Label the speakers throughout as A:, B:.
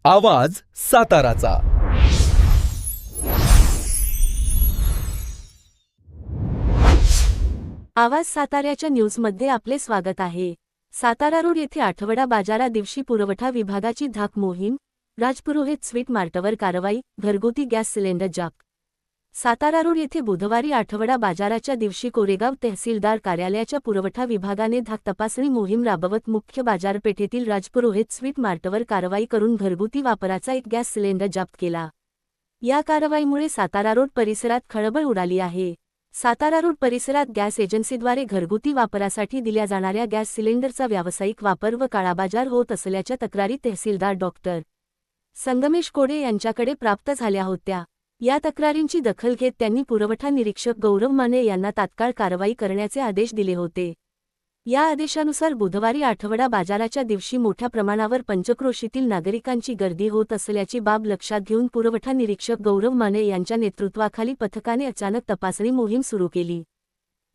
A: आवाज साताराचा।
B: आवाज साताऱ्याच्या न्यूजमध्ये आपले स्वागत आहे। सातारा रोड येथे आठवडा बाजारा दिवशी पुरवठा विभागाची धाक मोहीम, राजपुरोहित स्वीट मार्टवर कारवाई, घरगुती गॅस सिलेंडर जप्त। सातारा रोड येथे बुधवारी आठवडा बाजाराच्या दिवशी कोरेगाव तहसीलदार कार्यालयाच्या पुरवठा विभागाने धाक तपासणी मोहीम राबवत मुख्य बाजारपेठेतील राजपुरोहित स्वीट मार्टवर कारवाई करून घरगुती वापराचा एक गॅस सिलेंडर जप्त केला। या कारवाईमुळे सातारा रोड परिसरात खळबळ उडाली आहे। सातारा रोड परिसरात गॅस एजन्सीद्वारे घरगुती वापरासाठी दिल्या जाणाऱ्या गॅस सिलेंडरचा व्यावसायिक वापर व काळाबाजार होत असल्याच्या तक्रारी तहसीलदार डॉक्टर संगमेश कोडे यांच्याकडे प्राप्त झाल्या होत्या। या तक्रारींची दखल घेत त्यांनी पुरवठा निरीक्षक गौरव माने यांना तात्काळ कारवाई करण्याचे आदेश दिले होते। या आदेशानुसार बुधवारी आठवडा बाजाराच्या दिवशी मोठ्या प्रमाणावर पंचक्रोशीतील नागरिकांची गर्दी होत असल्याची बाब लक्षात घेऊन पुरवठा निरीक्षक गौरव माने यांच्या नेतृत्वाखाली पथकाने अचानक तपासणी मोहीम सुरू केली।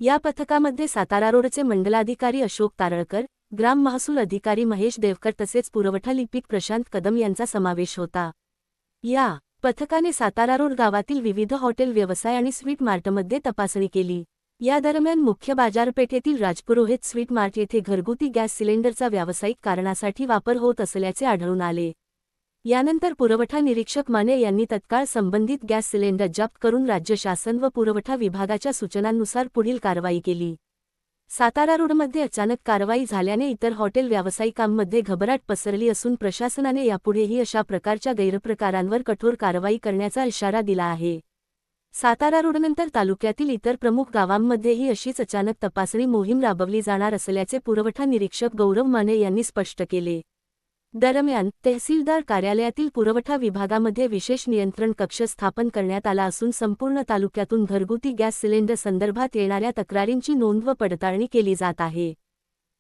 B: या पथकामध्ये सातारा रोडचे मंडलाधिकारी अशोक तारळकर, ग्राम महसूल अधिकारी महेश देवकर तसेच पुरवठा लिपिक प्रशांत कदम यांचा समावेश होता। या पथकाने सातारा रोड गावातील विविध हॉटेल व्यवसाय आणि स्वीट मार्टमध्ये तपासणी केली। या दरम्यान मुख्य बाजारपेठेतील राजपुरोहित स्वीट मार्ट येथे घरगुती गॅस सिलेंडरचा व्यावसायिक कारणासाठी वापर होत असल्याचे आढळून आले। यानंतर पुरवठा निरीक्षक माने यांनी तत्काळ संबंधित गॅस सिलेंडर जप्त करून राज्य शासन व पुरवठा विभागाच्या सूचनांनुसार पुढील कारवाई केली। सातारा रोडमध्ये अचानक कारवाई झाल्याने इतर हॉटेल व्यावसायिकांमध्ये घबराट पसरली असून प्रशासनाने यापुढेही अशा प्रकारच्या गैरप्रकारांवर कठोर कारवाई करण्याचा इशारा दिला आहे। सातारा रोडनंतर तालुक्यातील इतर प्रमुख गावांमध्येही अशीच अचानक तपासणी मोहीम राबवली जाणार असल्याचे पुरवठा निरीक्षक गौरव माने यांनी स्पष्ट केले। दरम्यान तहसीलदार कार्यालयातील पुरवठा विभागामध्ये विशेष नियंत्रण कक्ष स्थापन करण्यात आला असून संपूर्ण तालुक्यातून घरगुती गॅस सिलेंडर संदर्भात येणाऱ्या तक्रारींची नोंद व पडताळणी केली जात आहे।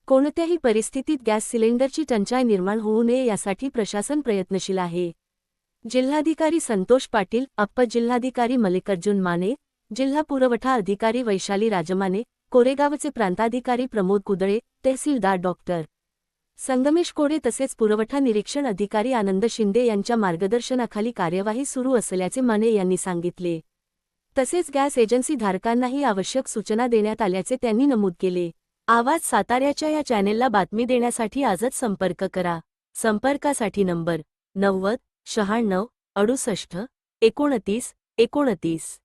B: कोणत्याही परिस्थितीत गॅस सिलेंडरची टंचाई निर्माण होऊ नये यासाठी प्रशासन प्रयत्नशील आहे। जिल्हाधिकारी संतोष पाटील, अप्पर जिल्हाधिकारी मल्लिकार्जुन माने, जिल्हा पुरवठा अधिकारी वैशाली राजमाने, कोरेगावचे प्रांताधिकारी प्रमोद कुदळे, तहसीलदार डॉक्टर संगमेश कोडे तसेच पुरवठा निरीक्षण अधिकारी आनंद शिंदे यांच्या मार्गदर्शनाखाली कार्यवाही सुरू असल्याचे माने यांनी सांगितले। तसेच गॅस एजन्सी धारकांनाही आवश्यक सूचना देण्यात आल्याचे त्यांनी नमूद केले। आवाज साताऱ्याच्या या चॅनेलला बातमी देण्यासाठी आजच संपर्क करा। संपर्कासाठी नंबर 90 96 68 29 29।